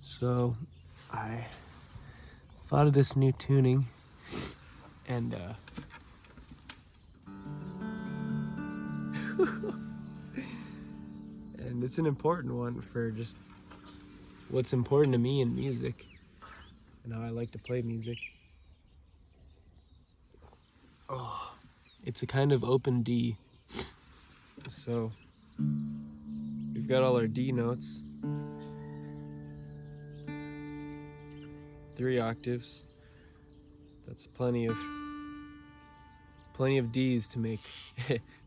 So I thought of this new tuning, and and it's an important one for just what's important to me in music and how I like to play music. Oh, it's a kind of open D. So we've got all our D notes, 3 octaves. That's plenty of D's to make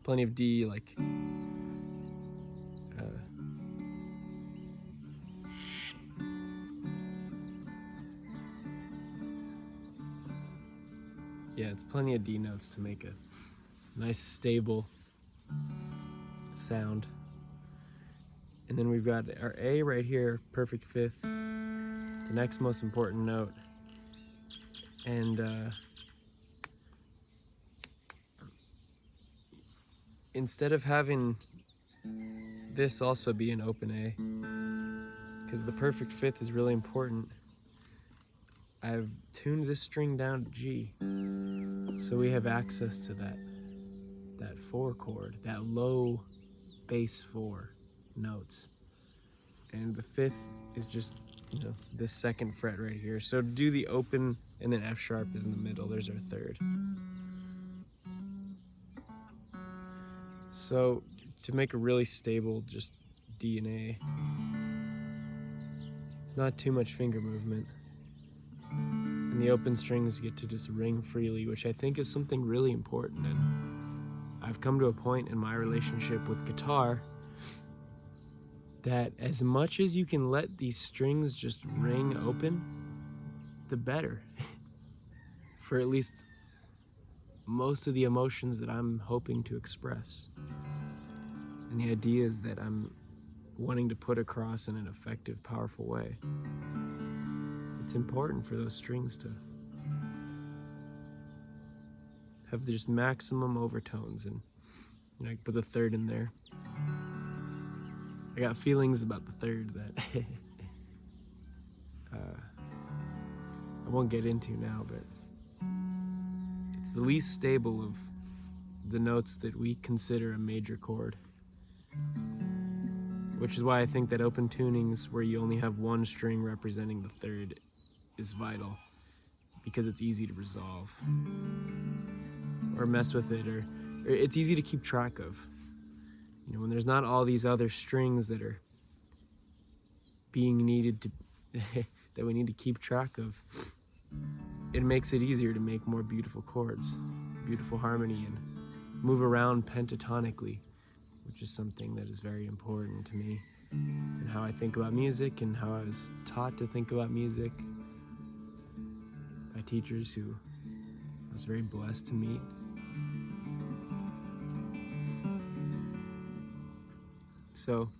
plenty of D, like yeah, it's plenty of D notes to make a nice stable sound. And then we've got our A right here, perfect fifth, the next most important note. And instead of having this also be an open A, because the perfect fifth is really important, I've tuned this string down to G, so we have access to that 4 chord, that low bass 4 notes. And the fifth is just, this second fret right here. So to do the open, and then F sharp is in the middle, there's our third. So to make a really stable, just D and A, it's not too much finger movement. And the open strings get to just ring freely, which I think is something really important. And I've come to a point in my relationship with guitar that as much as you can let these strings just ring open, the better. For at least most of the emotions that I'm hoping to express. And the ideas that I'm wanting to put across in an effective, powerful way. It's important for those strings to have just maximum overtones, and I put the third in there. I got feelings about the third that I won't get into now, but it's the least stable of the notes that we consider a major chord. Which is why I think that open tunings where you only have one string representing the third is vital, because it's easy to resolve or mess with it, or it's easy to keep track of. When there's not all these other strings that are being needed to that we need to keep track of, it makes it easier to make more beautiful chords, beautiful harmony, and move around pentatonically, which is something that is very important to me and how I think about music and how I was taught to think about music by teachers who I was very blessed to meet. So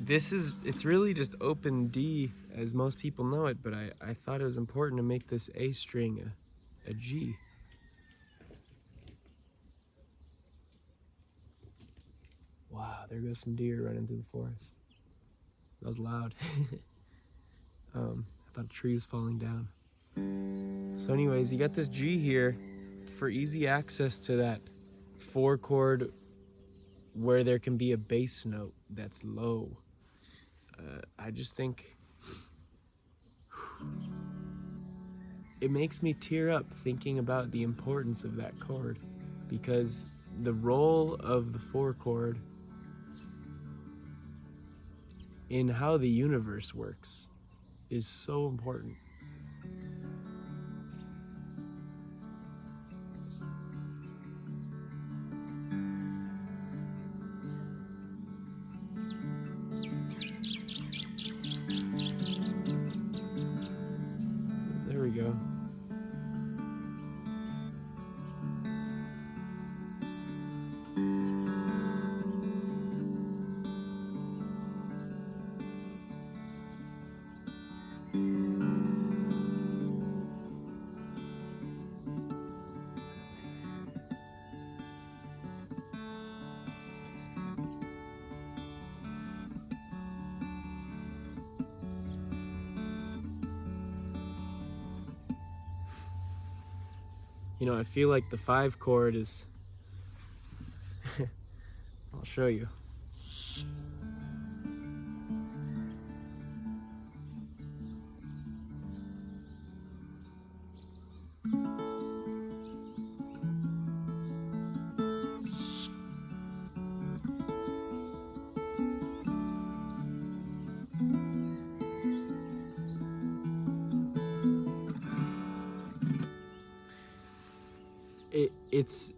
it's really just open D as most people know it, but I thought it was important to make this A string a G. Wow, there goes some deer running through the forest. That was loud. I thought a tree was falling down. So anyways, you got this G here for easy access to that 4 chord where there can be a bass note that's low. I just think it makes me tear up thinking about the importance of that chord, because the role of the 4 chord in how the universe works is so important. There we go. I feel like the 5 chord is I'll show you.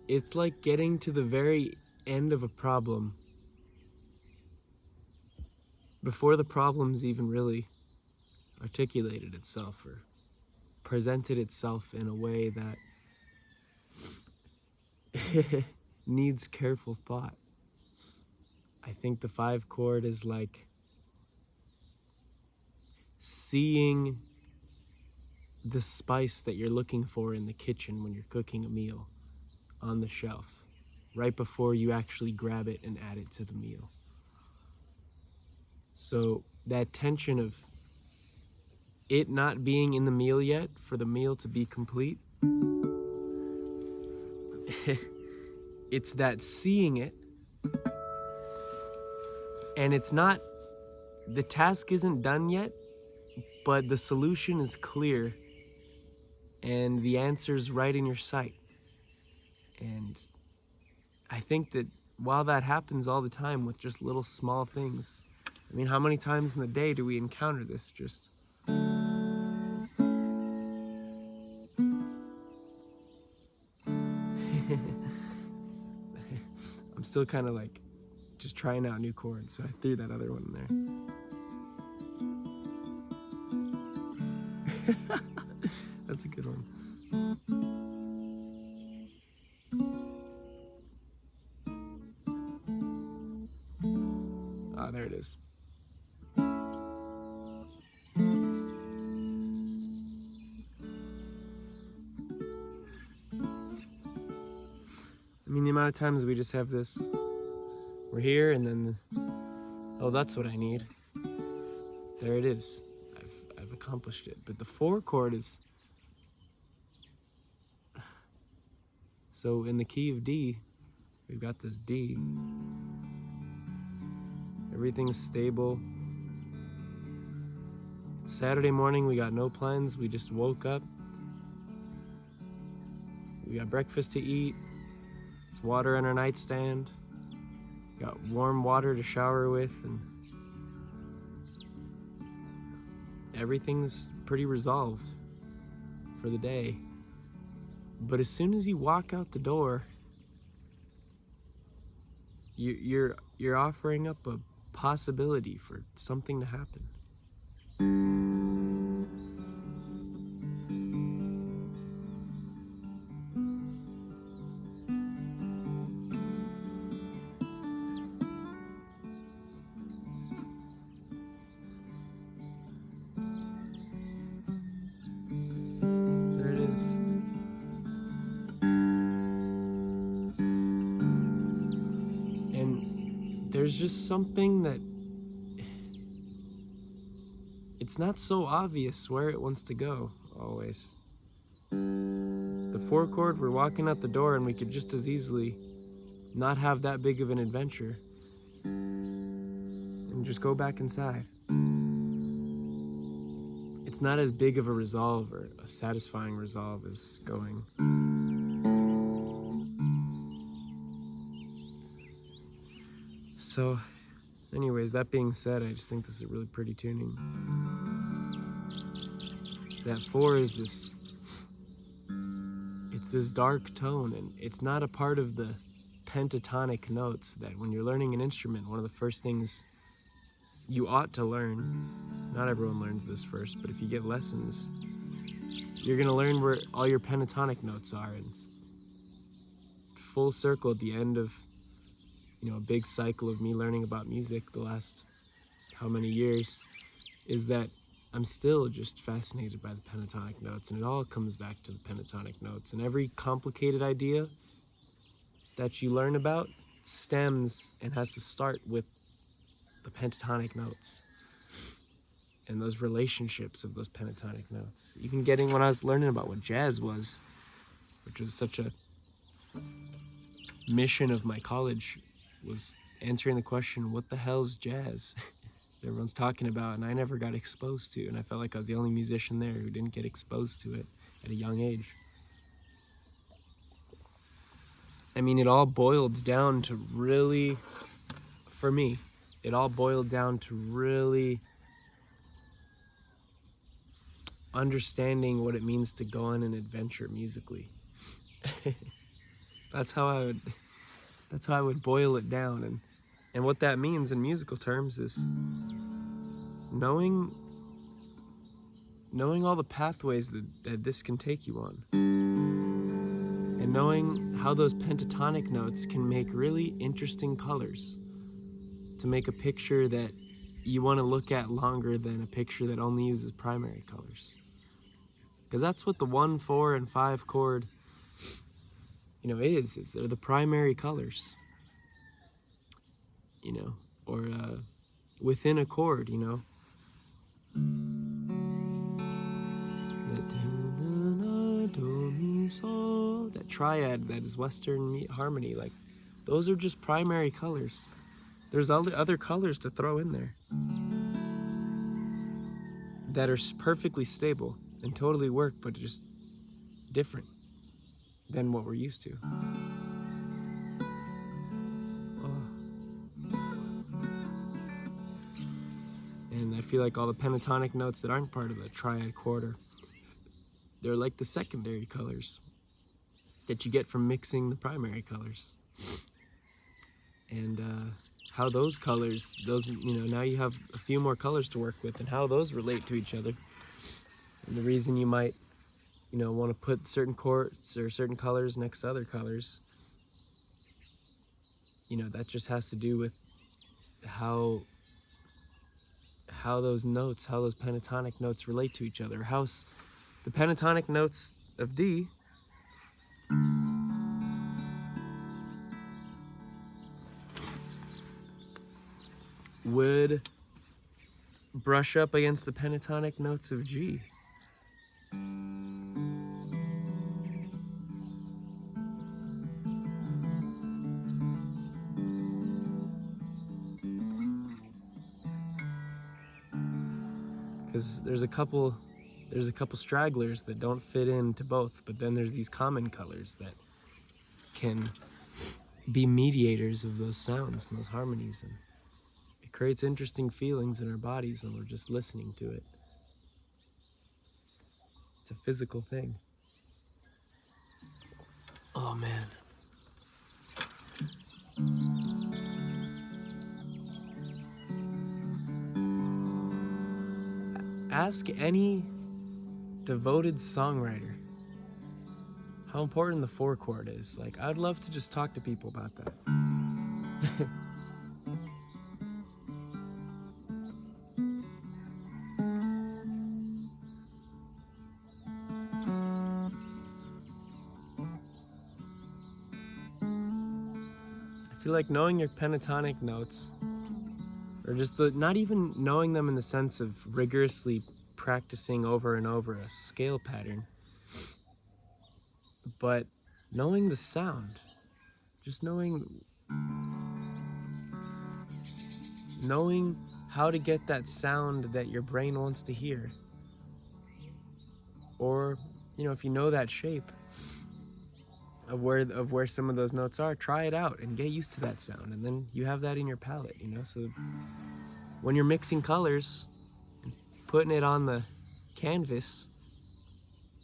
It's like getting to the very end of a problem before the problem's even really articulated itself or presented itself in a way that needs careful thought. I think the 5 chord is like seeing the spice that you're looking for in the kitchen when you're cooking a meal on the shelf, right before you actually grab it and add it to the meal. So that tension of it not being in the meal yet for the meal to be complete, it's that seeing it, and it's not, the task isn't done yet, but the solution is clear and the answer's right in your sight. And I think that while that happens all the time with just little small things, I mean, how many times in the day do we encounter this? Just I'm still kind of like just trying out new chords, so I threw that other one in there. That's a good one. Ah, there it is. I mean, the amount of times we just have this, we're here and then, oh, that's what I need. There it is. I've accomplished it. But the 4 chord is, so in the key of D, we've got this D. Everything's stable. Saturday morning, we got no plans. We just woke up. We got breakfast to eat. There's water on our nightstand. We got warm water to shower with, and everything's pretty resolved for the day. But as soon as you walk out the door, you're offering up a possibility for something to happen. There it is. And there's just something that it's not so obvious where it wants to go, always. The 4 chord, we're walking out the door and we could just as easily not have that big of an adventure and just go back inside. It's not as big of a resolve or a satisfying resolve as going. So, anyways, that being said, I just think this is a really pretty tuning. That 4 is this, it's this dark tone, and it's not a part of the pentatonic notes that when you're learning an instrument, one of the first things you ought to learn, not everyone learns this first, but if you get lessons, you're gonna learn where all your pentatonic notes are. And full circle at the end of, a big cycle of me learning about music the last how many years, is that I'm still just fascinated by the pentatonic notes, and it all comes back to the pentatonic notes. And every complicated idea that you learn about stems and has to start with the pentatonic notes and those relationships of those pentatonic notes. Even when I was learning about what jazz was, which was such a mission of my college, was answering the question, what the hell's jazz? That everyone's talking about, and I never got exposed to, and I felt like I was the only musician there who didn't get exposed to it at a young age. I mean, it all boiled down to really, for me, it all boiled down to really understanding what it means to go on an adventure musically. That's how I would boil it down, and what that means in musical terms is knowing all the pathways that this can take you on, and knowing how those pentatonic notes can make really interesting colors to make a picture that you want to look at longer than a picture that only uses primary colors. Because that's what the 1, 4, and 5 chord, is they're the primary colors, or within a chord, that triad that is Western harmony, like those are just primary colors. There's other colors to throw in there that are perfectly stable and totally work, but just different than what we're used to. And I feel like all the pentatonic notes that aren't part of the triad chord they're like the secondary colors that you get from mixing the primary colors. And how those colors, now you have a few more colors to work with, and how those relate to each other. And the reason you might, want to put certain chords or certain colors next to other colors, that just has to do with how those pentatonic notes relate to each other. How the pentatonic notes of D would brush up against the pentatonic notes of G. Because there's a couple stragglers that don't fit into both, but then there's these common colors that can be mediators of those sounds and those harmonies, and it creates interesting feelings in our bodies when we're just listening to it. It's a physical thing. Oh man. Ask any devoted songwriter how important the 4 chord is. Like, I'd love to just talk to people about that. I feel like knowing your pentatonic notes, or just not even knowing them in the sense of rigorously practicing over and over a scale pattern, but knowing the sound, just knowing how to get that sound that your brain wants to hear. Or, if you know that shape of where some of those notes are, try it out and get used to that sound, and then you have that in your palette, so when you're mixing colors and putting it on the canvas,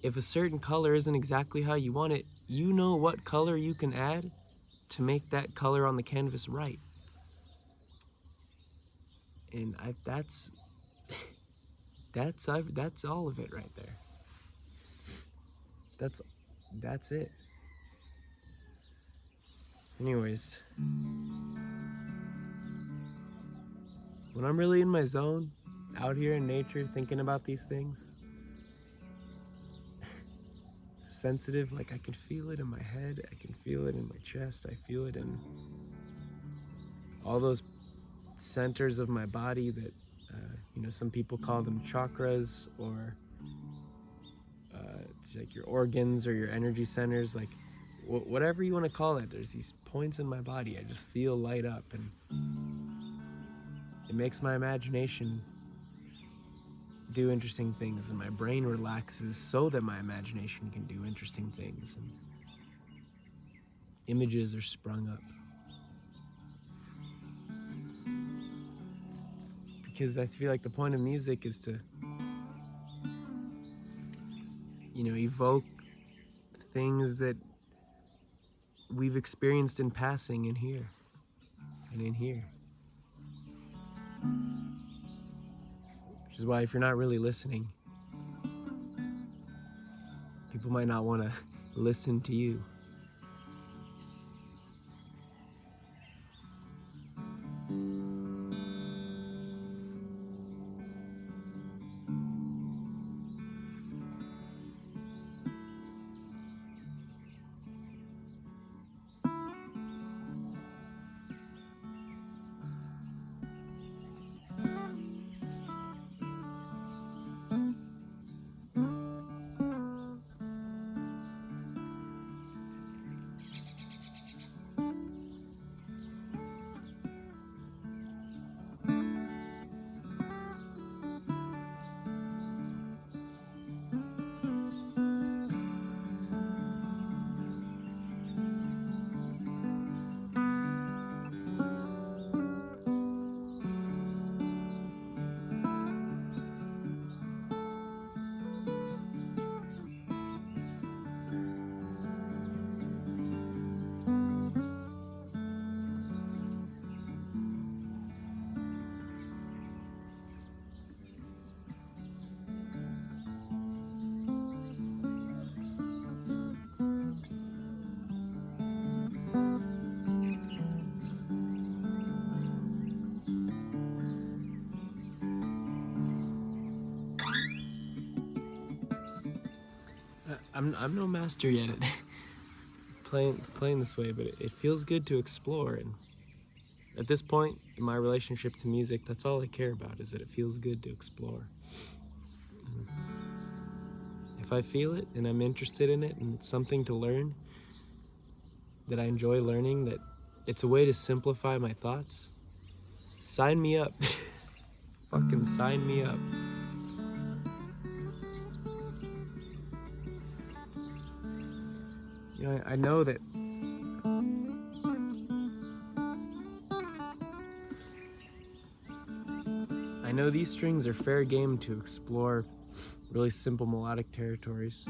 if a certain color isn't exactly how you want it, you know what color you can add to make that color on the canvas right. And that's all of it right there. That's it. Anyways, when I'm really in my zone, out here in nature, thinking about these things, sensitive, like I can feel it in my head, I can feel it in my chest, I feel it in all those centers of my body that, some people call them chakras, or It's like your organs or your energy centers, like whatever you want to call it. There's these points in my body I just feel light up, and it makes my imagination do interesting things, and my brain relaxes so that my imagination can do interesting things, and images are sprung up. Because I feel like the point of music is to, evoke things that we've experienced in passing in here and in here. Which is why if you're not really listening, people might not want to listen to you. I'm no master yet at playing this way, but it feels good to explore. And at this point in my relationship to music, that's all I care about, is that it feels good to explore. And if I feel it and I'm interested in it and it's something to learn, that I enjoy learning, that it's a way to simplify my thoughts, sign me up. Fucking sign me up. I know that these strings are fair game to explore really simple melodic territories.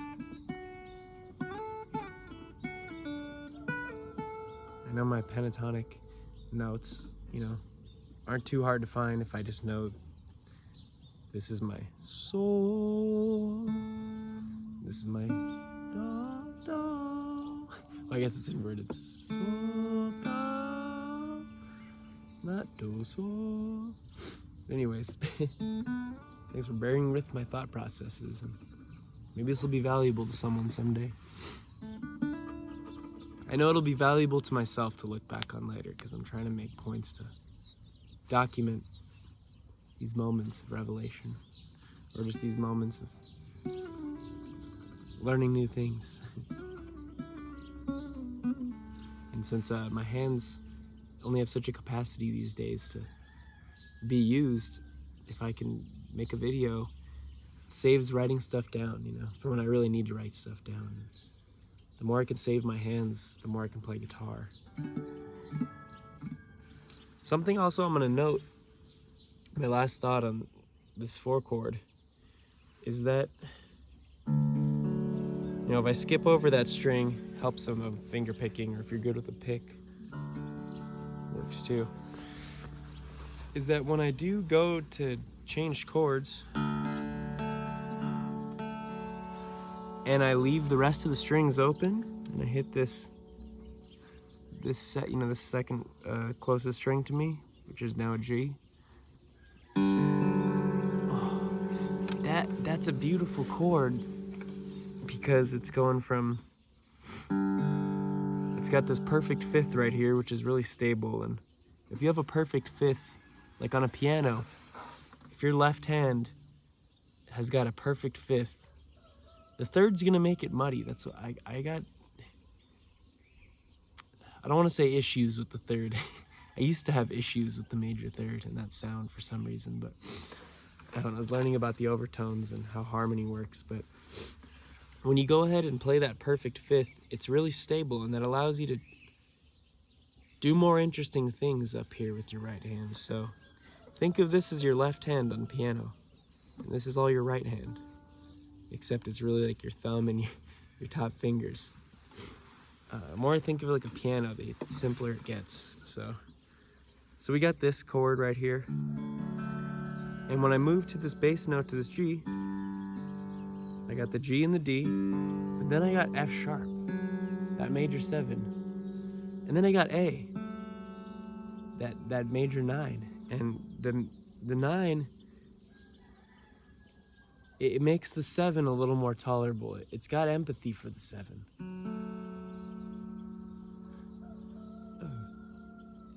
I know my pentatonic notes, aren't too hard to find if I just know this is my sol, this is my do, do. Well, I guess it's inverted. Sol, do, not do, sol. Anyways, thanks for bearing with my thought processes, and maybe this will be valuable to someone someday. I know it'll be valuable to myself to look back on later, because I'm trying to make points to document these moments of revelation, or just these moments of learning new things. And since my hands only have such a capacity these days to be used, if I can make a video, it saves writing stuff down, for when I really need to write stuff down. The more I can save my hands, the more I can play guitar. Something also I'm gonna note, my last thought on this 4-chord, is that, if I skip over that string, helps some of finger picking, or if you're good with a pick, works too, is that when I do go to change chords, and I leave the rest of the strings open, and I hit this set, the second closest string to me, which is now a G. Oh, that's a beautiful chord, because it's going from, it's got this perfect fifth right here, which is really stable. And if you have a perfect fifth, like on a piano, if your left hand has got a perfect fifth, The third's gonna make it muddy. That's what I don't want to say issues with the third. I used to have issues with the major third and that sound for some reason, but I don't know, I was learning about the overtones and how harmony works. But when you go ahead and play that perfect fifth, it's really stable, and that allows you to do more interesting things up here with your right hand. So think of this as your left hand on piano, and this is all your right hand, except it's really like your thumb and your top fingers. The more I think of it like a piano, the simpler it gets. So we got this chord right here, and when I move to this bass note, to this G, I got the G and the D, but then I got F sharp, that major 7, and then I got A, that major 9, and the 9, it makes the 7 a little more tolerable. It's got empathy for the 7.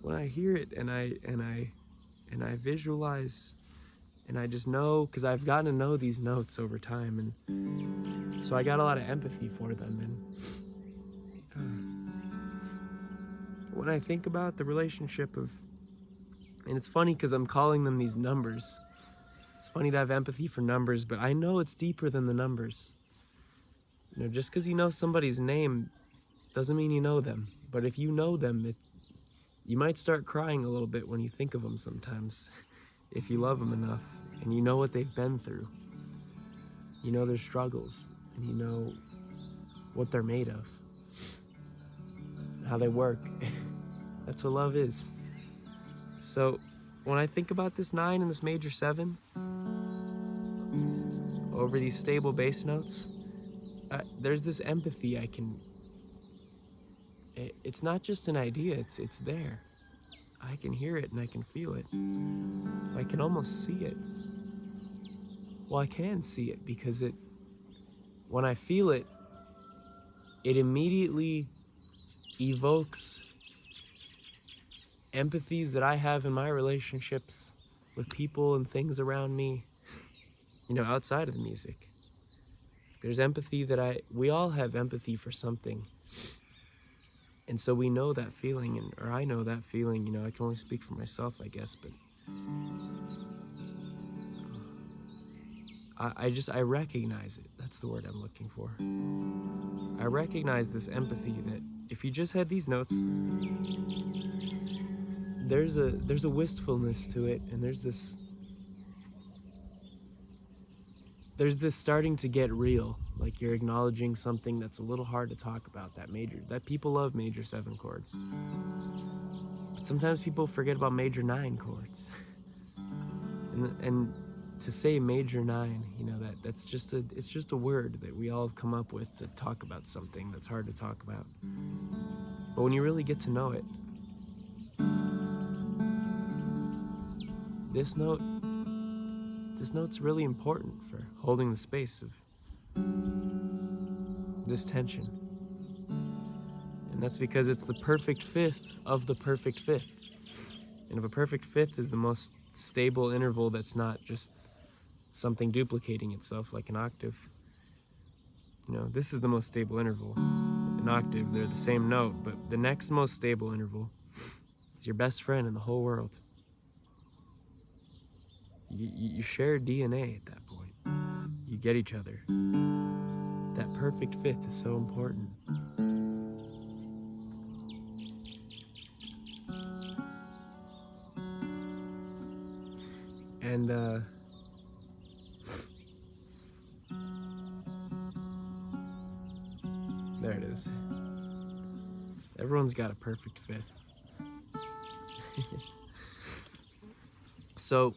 When I hear it and I visualize, and I just know, because I've gotten to know these notes over time, and so I got a lot of empathy for them. And when I think about the relationship of, and it's funny because I'm calling them these numbers. It's funny to have empathy for numbers, but I know it's deeper than the numbers. You know, just because you know somebody's name doesn't mean you know them. But if you know them, you might start crying a little bit when you think of them sometimes, if you love them enough and you know what they've been through. You know their struggles, and you know what they're made of, how they work. That's what love is. So when I think about this 9 and this major 7 over these stable bass notes, there's this empathy I can, it's not just an idea, it's there. I can hear it and I can feel it. I can almost see it. Well, I can see it because when I feel it, it immediately evokes empathies that I have in my relationships with people and things around me, you know, outside of the music. There's empathy that we all have empathy for something. And so we know that feeling, or I know that feeling, you know, I can only speak for myself, I guess, but I recognize it. That's the word I'm looking for. I recognize this empathy that if you just had these notes, there's a wistfulness to it, and there's this starting to get real, like you're acknowledging something that's a little hard to talk about, that people love major 7 chords. But sometimes people forget about major 9 chords. And to say major 9, you know, it's just a word that we all have come up with to talk about something that's hard to talk about. But when you really get to know it, this note's really important for holding the space of this tension. And that's because it's the perfect fifth of the perfect fifth. And if a perfect fifth is the most stable interval that's not just something duplicating itself like an octave, you know, this is the most stable interval. An octave, they're the same note, but the next most stable interval is your best friend in the whole world. You share DNA at that point. You get each other. That perfect fifth is so important. And there it is. Everyone's got a perfect fifth. So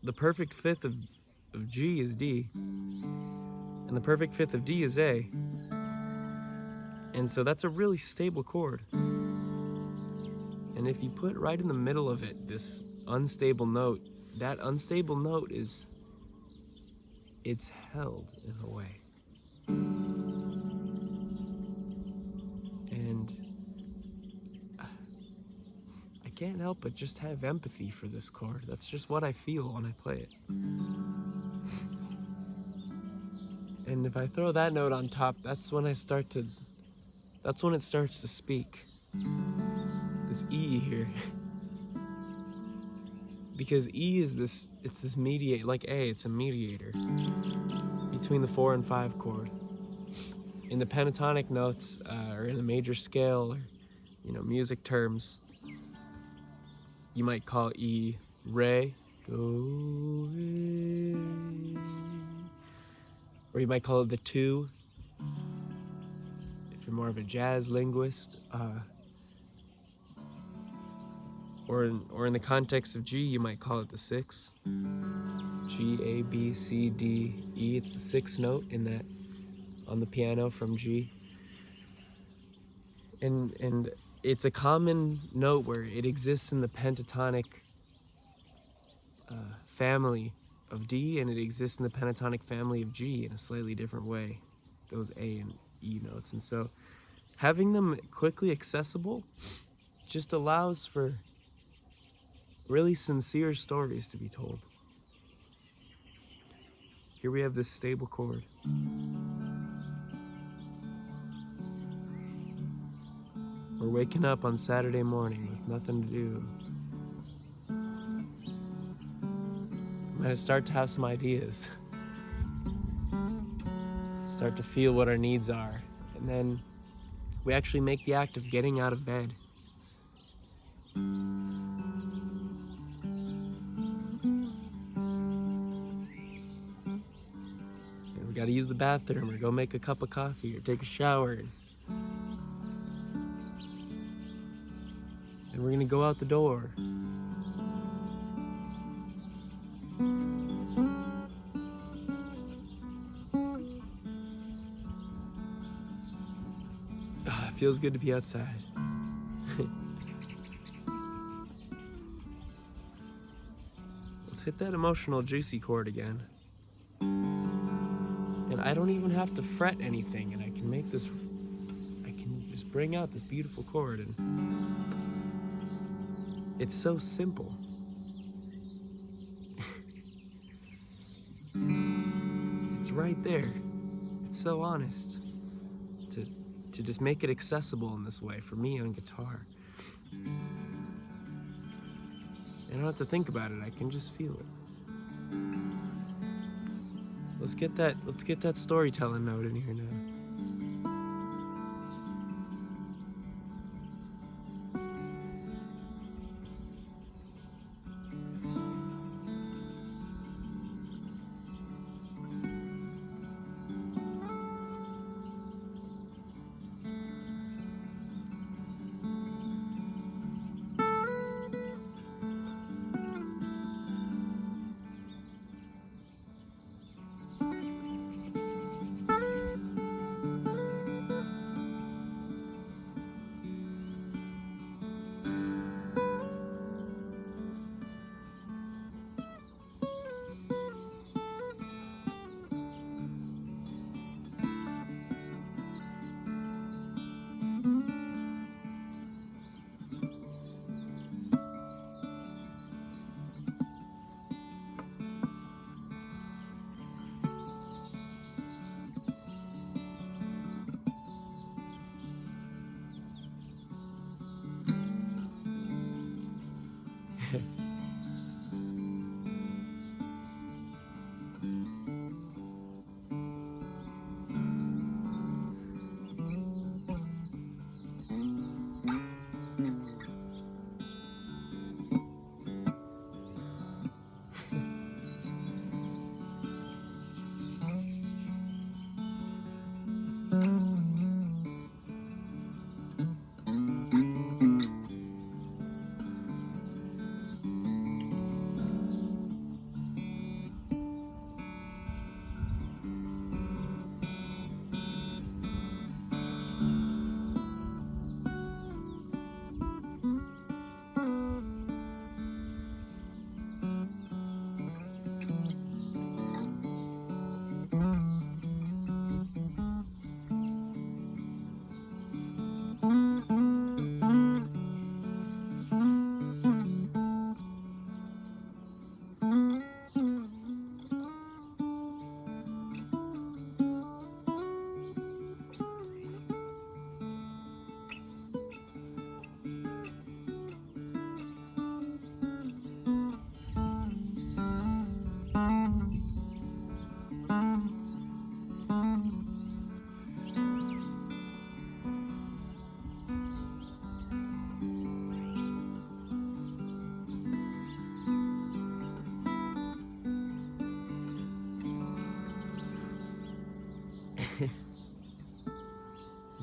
the perfect fifth of G is D, and the perfect fifth of D is A. And so that's a really stable chord. And if you put right in the middle of it this unstable note, that unstable note it's held in a way. And I can't help but just have empathy for this chord. That's just what I feel when I play it. And if I throw that note on top, that's when it starts to speak. This E here. Because E is this mediate, like A, it's a mediator between the 4 and 5 chord. In the pentatonic notes, or in the major scale, or music terms, you might call E Re, Do, Re, or you might call it the 2. If you're more of a jazz linguist, or in the context of G, you might call it the 6. G, A, B, C, D, E. It's the 6th note on the piano from G. And it's a common note where it exists in the pentatonic family of D, and it exists in the pentatonic family of G in a slightly different way, those A and E notes. And so having them quickly accessible just allows for really sincere stories to be told. Here we have this stable chord. We're waking up on Saturday morning with nothing to do. Might start to have some ideas. Start to feel what our needs are. And then we actually make the act of getting out of bed. And we gotta use the bathroom or go make a cup of coffee or take a shower. And we're gonna go out the door. It feels good to be outside. Let's hit that emotional juicy chord again. And I don't even have to fret anything, and I can just bring out this beautiful chord, and it's so simple. It's right there. It's so honest to just make it accessible in this way for me on guitar. I don't have to think about it, I can just feel it. Let's get that storytelling note in here now.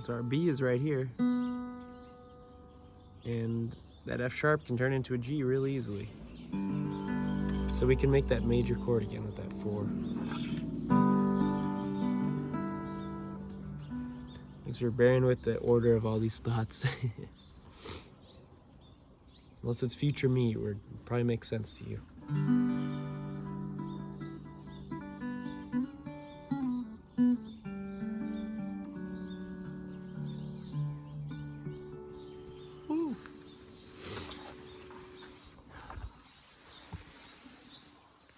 So our B is right here. And that F sharp can turn into a G really easily. So we can make that major chord again with that 4. Thanks for bearing with the order of all these thoughts. Unless it's future me, it would probably make sense to you.